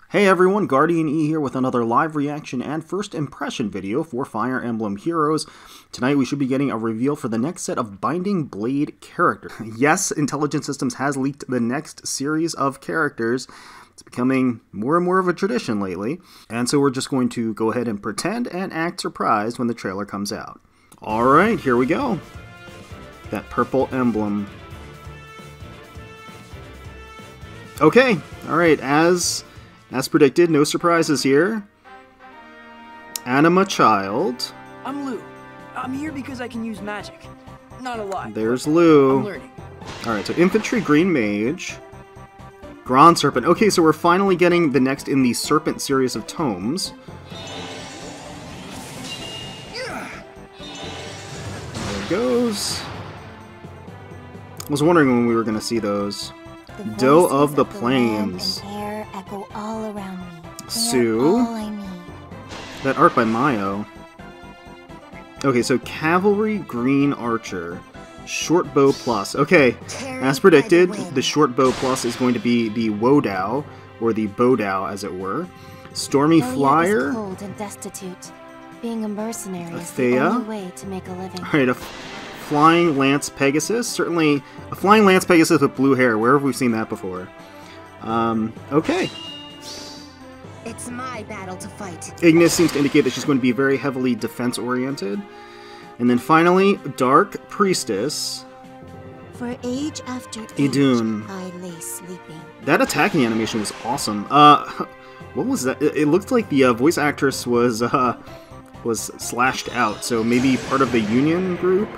Hey everyone, GuardianE here with another live reaction and first impression video for Fire Emblem Heroes. Tonight we should be getting a reveal for the next set of Binding Blade characters. Yes, Intelligent Systems has leaked the next series of characters. It's becoming more and more of a tradition lately, and so we're just going to go ahead and pretend and act surprised when the trailer comes out. Alright, here we go. That purple emblem. Okay, alright, as predicted, no surprises here. Anima Child. I'm Lugh. I'm here because I can use magic. Not a lot. There's Lugh. I'm learning. Alright, so Infantry Green Mage. Grand Serpent. Okay, so we're finally getting the next in the Serpent series of tomes. There it goes. I was wondering when we were going to see those. Doe of the Plains. Echo all around me. Sue. All I need. That art by Mayo. Okay, so Cavalry Green Archer. Short Bow Plus. Okay, as predicted, the Short Bow Plus is going to be the Wodao, or the Bodao as it were. Stormy Flyer. Cold and destitute. Being a mercenary is Thea. the only way to make a living. Alright, a Flying Lance Pegasus. Certainly a Flying Lance Pegasus with blue hair. Where have we seen that before? Okay. It's my battle to fight. Ignis seems to indicate that she's going to be very heavily defense-oriented. And then finally, Dark Priestess. For age after age, Idunn. I lay sleeping. That attacking animation was awesome. What was that? It looked like the voice actress was slashed out, so maybe part of the Union group?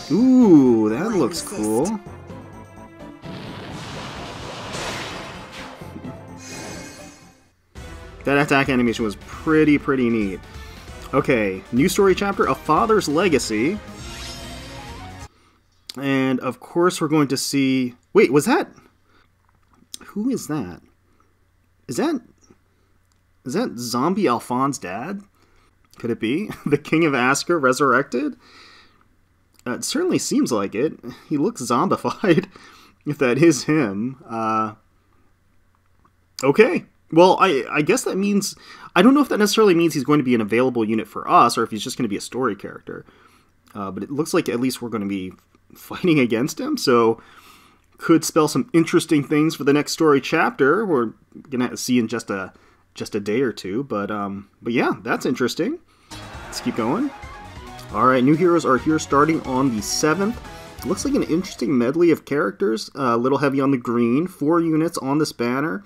Ooh, that looks cool. That attack animation was pretty neat. Okay, new story chapter, A Father's Legacy. And of course we're going to see... Wait, was that... Who is that? Is that Zombie Alphon's dad? Could it be? The King of Asker resurrected? It certainly seems like it. He looks zombified, if that is him. Okay. Well, I guess that means... I don't know if that necessarily means he's going to be an available unit for us, or if he's just going to be a story character. But it looks like at least we're going to be fighting against him, so... Could spell some interesting things for the next story chapter. We're going to see in just a day or two, but yeah, that's interesting. Let's keep going. Alright, new heroes are here starting on the 7th. Looks like an interesting medley of characters. A little heavy on the green. 4 units on this banner.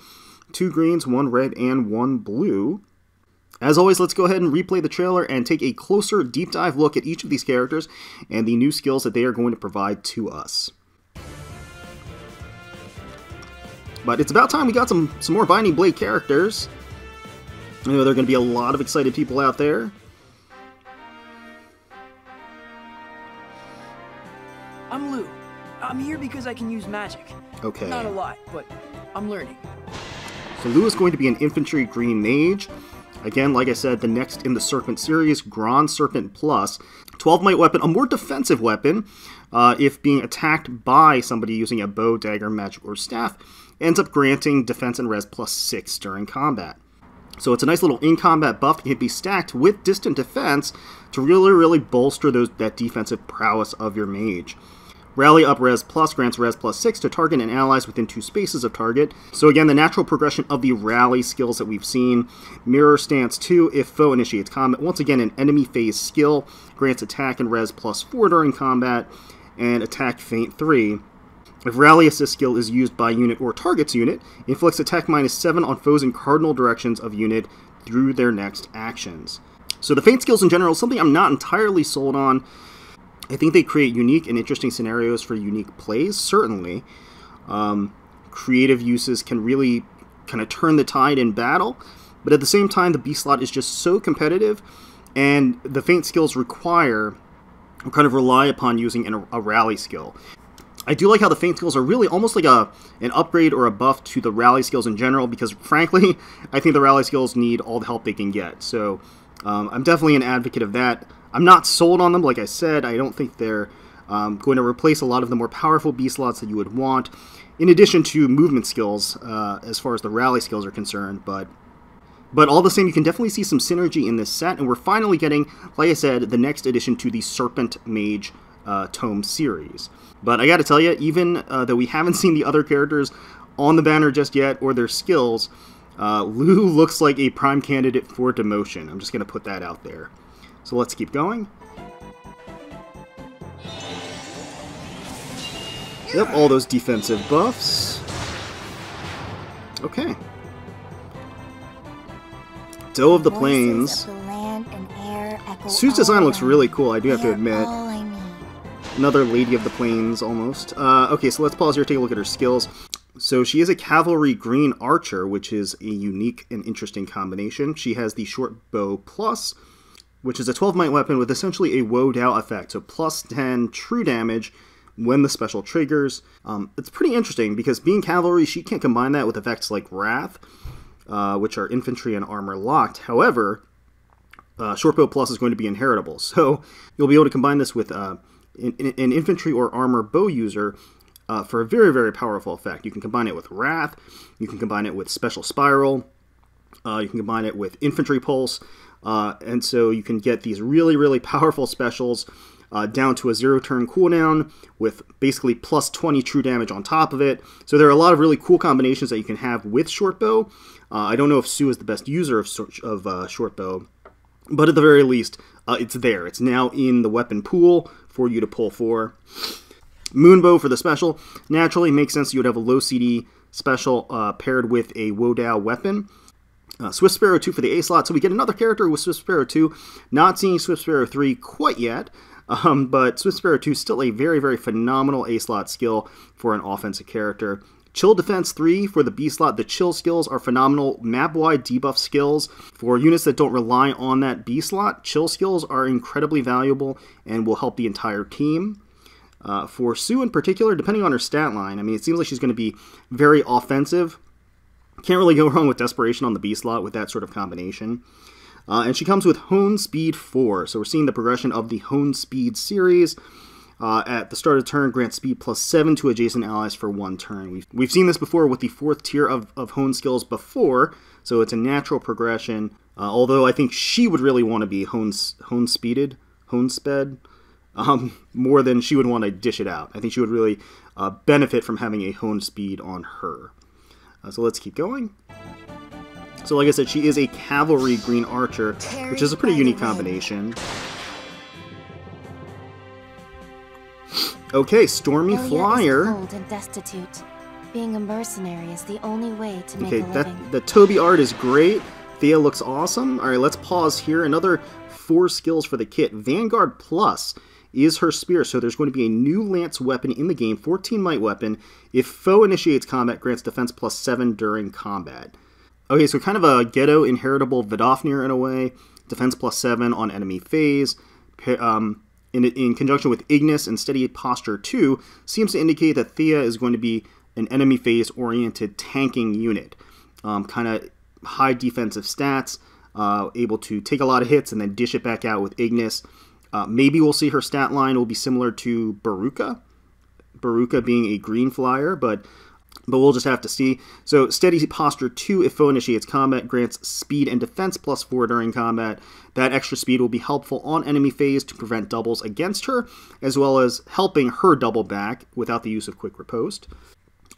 2 greens, 1 red, and 1 blue. As always, let's go ahead and replay the trailer and take a closer deep dive look at each of these characters and the new skills that they are going to provide to us. But it's about time we got some more Binding Blade characters. I know there are going to be a lot of excited people out there. I'm Lugh. I'm here because I can use magic. Okay. Not a lot, but I'm learning. So Lugh is going to be an Infantry Green Mage. Again, like I said, the next in the Serpent series, Grand Serpent Plus. 12 might weapon, a more defensive weapon, if being attacked by somebody using a bow, dagger, magic, or staff, ends up granting defense and res +6 during combat. So it's a nice little in-combat buff that can be stacked with distant defense to really bolster that defensive prowess of your mage. Rally up res plus grants res +6 to target and allies within 2 spaces of target. So again, the natural progression of the rally skills that we've seen. Mirror Stance 2, if foe initiates combat. Once again, an enemy phase skill. Grants attack and res +4 during combat. And attack feint 3. If Rally Assist skill is used by unit or target's unit, inflicts attack -7 on foes in cardinal directions of unit through their next actions. So the feint skills in general is something I'm not entirely sold on. I think they create unique and interesting scenarios for unique plays, certainly. Creative uses can really kind of turn the tide in battle, but at the same time, the B slot is just so competitive, and the feint skills require, or kind of rely upon using a rally skill. I do like how the feint skills are really almost like an upgrade or a buff to the rally skills in general, because frankly, I think the rally skills need all the help they can get. So I'm definitely an advocate of that. I'm not sold on them, like I said. I don't think they're going to replace a lot of the more powerful B slots that you would want. in addition to movement skills, as far as the rally skills are concerned, but all the same, you can definitely see some synergy in this set, and we're finally getting, like I said, the next addition to the Serpent Mage Tome series. But I gotta tell you, even though we haven't seen the other characters on the banner just yet, or their skills, Lugh looks like a prime candidate for demotion. I'm just gonna put that out there. So let's keep going. Yep, all those defensive buffs. Okay. Doe of the Plains. Sue's design looks really cool, I do have to admit. Another Lady of the Plains, almost. Okay, so let's pause here, take a look at her skills. So she is a Cavalry Green Archer, which is a unique and interesting combination. She has the Short Bow Plus, which is a 12-might weapon with essentially a Woe Dao effect, so plus 10 true damage when the special triggers. It's pretty interesting, because being Cavalry, she can't combine that with effects like Wrath, which are infantry and armor locked. However, Shortbow Plus is going to be inheritable, so you'll be able to combine this with an infantry or armor bow user for a very, very powerful effect. You can combine it with Wrath, you can combine it with Special Spiral, you can combine it with Infantry Pulse, and so you can get these really, really powerful specials down to a 0-turn cooldown with basically plus 20 true damage on top of it. So there are a lot of really cool combinations that you can have with Shortbow. I don't know if Sue is the best user of Shortbow, but at the very least, it's there. It's now in the weapon pool for you to pull for. Moonbow for the special. Naturally, makes sense you would have a low CD special paired with a Woe Dao weapon. Swift Sparrow 2 for the A slot, so we get another character with Swift Sparrow 2. Not seeing Swift Sparrow 3 quite yet, but Swift Sparrow 2 is still a very, very phenomenal A slot skill for an offensive character. Chill Defense 3 for the B slot. The chill skills are phenomenal map-wide debuff skills. For units that don't rely on that B slot, chill skills are incredibly valuable and will help the entire team. For Sue in particular, depending on her stat line, I mean, it seems like she's going to be very offensive. Can't really go wrong with Desperation on the B slot with that sort of combination. And she comes with Hone Speed 4, so we're seeing the progression of the Hone Speed series. At the start of turn, grant speed plus 7 to adjacent allies for 1 turn. We've seen this before with the 4th tier of Hone skills before, so it's a natural progression. Although I think she would really want to be Hone Speeded, Hone Sped, more than she would want to dish it out. I think she would really benefit from having a Hone Speed on her. So let's keep going. So like I said, she is a Cavalry Green Archer, which is a pretty unique combination. Okay, Stormy Flyer. Cold and destitute. Being a mercenary is the only way to make a living. The Toby art is great. Thea looks awesome. All right, let's pause here. Another 4 skills for the kit. Vanguard Plus is her spear, so there's going to be a new lance weapon in the game, 14-might weapon. If foe initiates combat, grants defense plus 7 during combat. Okay, so kind of a ghetto inheritable Vidofnir in a way. Defense plus 7 on enemy phase. In conjunction with Ignis and Steady Posture 2, seems to indicate that Thea is going to be an enemy phase-oriented tanking unit. Kind of high defensive stats, able to take a lot of hits and then dish it back out with Ignis. Maybe we'll see her stat line will be similar to Baruka. Baruka being a green flyer, but we'll just have to see. So Steady Posture 2, if foe initiates combat, grants speed and defense plus 4 during combat. That extra speed will be helpful on enemy phase to prevent doubles against her, as well as helping her double back without the use of Quick Riposte.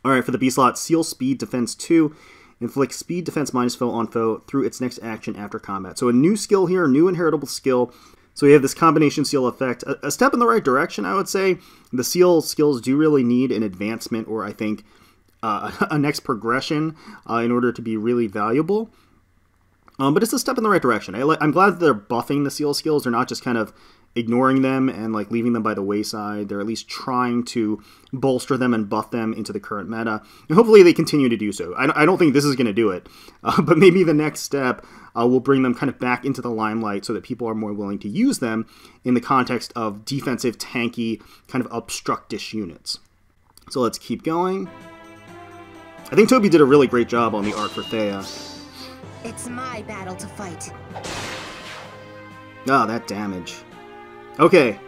Alright, for the B slot, Seal Speed Defense 2. Inflicts speed defense minus foe on foe through its next action after combat. So a new skill here, a new inheritable skill. So we have this combination seal effect. A step in the right direction, I would say. The seal skills do really need an advancement, or I think a next progression in order to be really valuable. But it's a step in the right direction. I'm glad that they're buffing the seal skills. They're not just kind of ignoring them and like leaving them by the wayside. They're at least trying to bolster them and buff them into the current meta. And hopefully they continue to do so. I don't think this is going to do it. But maybe the next step will bring them kind of back into the limelight so that people are more willing to use them in the context of defensive, tanky, kind of obstructish units. So let's keep going. I think Toby did a really great job on the art for Thea. It's my battle to fight. Ah, that damage. Okay.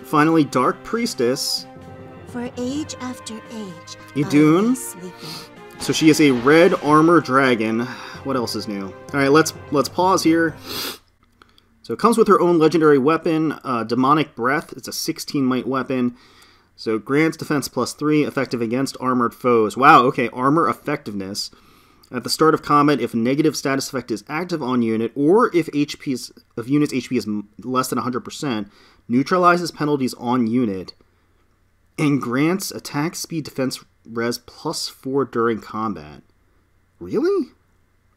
Finally, Dark Priestess. For age after age, Idunn. I lay sleeping. So she is a red armor dragon. What else is new? All right, let's pause here. So it comes with her own legendary weapon, Demonic Breath. It's a 16 might weapon. So grants defense +3, effective against armored foes. Wow, okay, armor effectiveness. At the start of combat, if negative status effect is active on unit, or if unit's HP is less than 100%, neutralizes penalties on unit, and grants attack speed defense res +4 during combat. Really?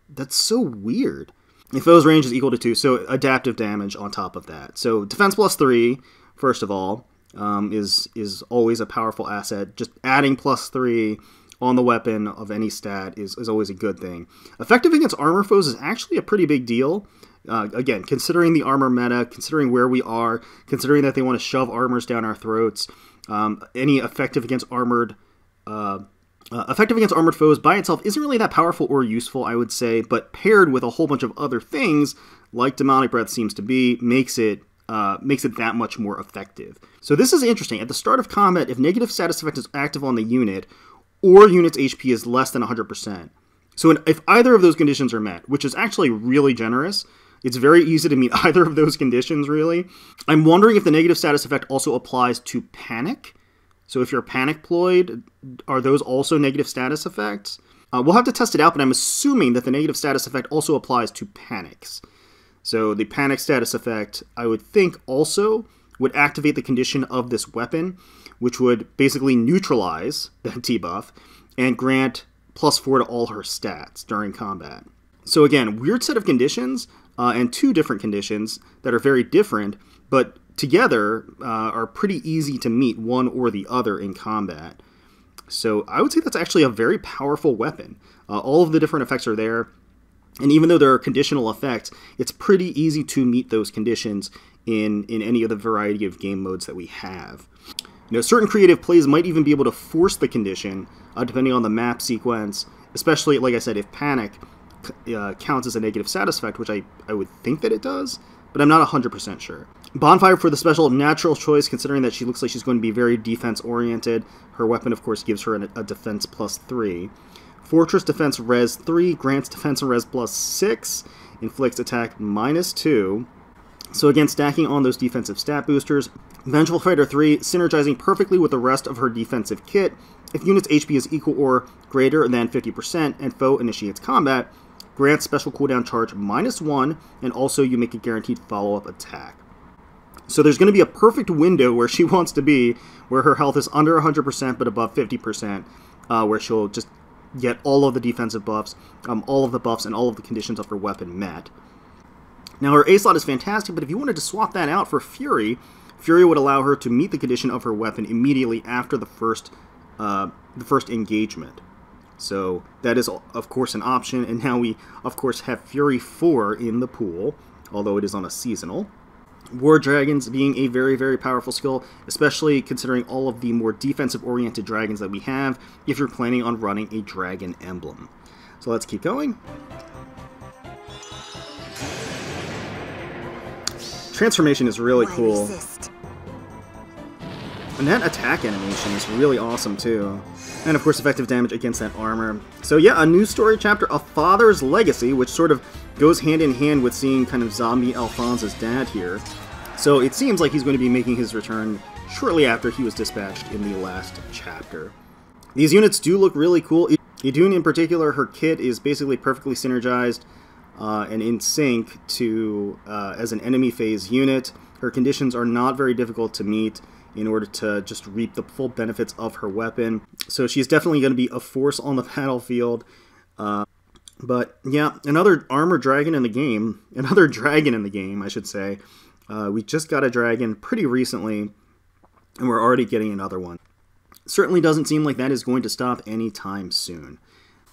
That's so weird. If foe's range is equal to 2, so adaptive damage on top of that. So defense +3, first of all, is always a powerful asset. Just adding +3 on the weapon of any stat is always a good thing. Effective against armor foes is actually a pretty big deal. Again, considering the armor meta, considering where we are, considering that they want to shove armors down our throats, any effective against armored foes by itself isn't really that powerful or useful, I would say, but paired with a whole bunch of other things, like Demonic Breath seems to be, makes it that much more effective. So this is interesting. At the start of combat, if negative status effect is active on the unit, or unit's HP is less than 100%. So if either of those conditions are met, which is actually really generous, it's very easy to meet either of those conditions, really. I'm wondering if the negative status effect also applies to panic. So if you're panic-ployed, are those also negative status effects? We'll have to test it out, but I'm assuming that the negative status effect also applies to panics. So the panic status effect, I would think, also would activate the condition of this weapon, which would basically neutralize the debuff and grant +4 to all her stats during combat. So again, weird set of conditions, and two different conditions that are very different, but together are pretty easy to meet one or the other in combat. So I would say that's actually a very powerful weapon. All of the different effects are there, and even though there are conditional effects, it's pretty easy to meet those conditions in any of the variety of game modes that we have. Certain creative plays might even be able to force the condition, depending on the map sequence, especially, like I said, if panic counts as a negative status effect, which I would think that it does, but I'm not 100% sure. Bonfire for the special natural choice, considering that she looks like she's going to be very defense-oriented. Her weapon, of course, gives her a defense +3. Fortress defense res 3, grants defense and res +6, inflicts attack -2. So again, stacking on those defensive stat boosters. Vengeful Fighter 3, synergizing perfectly with the rest of her defensive kit. If unit's HP is equal or greater than 50% and foe initiates combat, grants special cooldown charge -1, and also you make a guaranteed follow-up attack. So there's going to be a perfect window where she wants to be, where her health is under 100% but above 50%, where she'll just get all of the defensive buffs, all of the buffs, and all of the conditions of her weapon met. Now her A slot is fantastic, but if you wanted to swap that out for Fury, Fury would allow her to meet the condition of her weapon immediately after the first engagement. So that is, of course, an option, and now we, of course, have Fury 4 in the pool, although it is on a seasonal. War Dragons being a very, very powerful skill, especially considering all of the more defensive-oriented dragons that we have, if you're planning on running a dragon emblem. So let's keep going. Transformation is really cool. And that attack animation is really awesome too. And of course effective damage against that armor. So yeah, a new story chapter, A Father's Legacy, which sort of goes hand in hand with seeing kind of zombie Alphonse's dad here. So it seems like he's going to be making his return shortly after he was dispatched in the last chapter. These units do look really cool. Idunn in particular, her kit is basically perfectly synergized and in sync to as an enemy phase unit. Her conditions are not very difficult to meet in order to just reap the full benefits of her weapon. So she's definitely going to be a force on the battlefield. But yeah, another armored dragon in the game. Another dragon in the game, I should say. We just got a dragon pretty recently, and we're already getting another one. Certainly doesn't seem like that is going to stop anytime soon.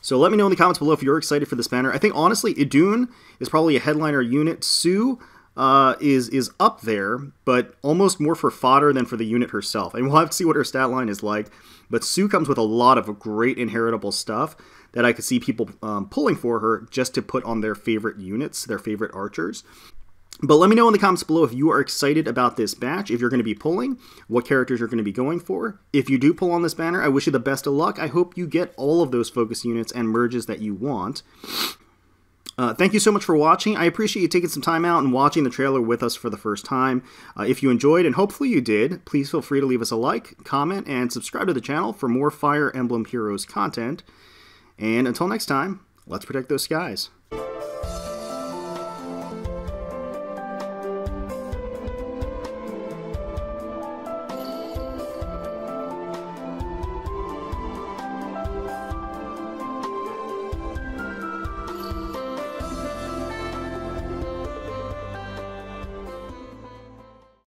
So let me know in the comments below if you're excited for this banner. I think, honestly, Idunn is probably a headliner unit. Sue is up there, but almost more for fodder than for the unit herself. And we'll have to see what her stat line is like. But Sue comes with a lot of great inheritable stuff that I could see people pulling for her just to put on their favorite units, their favorite archers. But let me know in the comments below if you are excited about this batch, if you're going to be pulling, what characters you're going to be going for. If you do pull on this banner, I wish you the best of luck. I hope you get all of those focus units and merges that you want. Thank you so much for watching. I appreciate you taking some time out and watching the trailer with us for the first time. If you enjoyed, and hopefully you did, please feel free to leave us a like, comment, and subscribe to the channel for more Fire Emblem Heroes content. And until next time, let's protect those skies.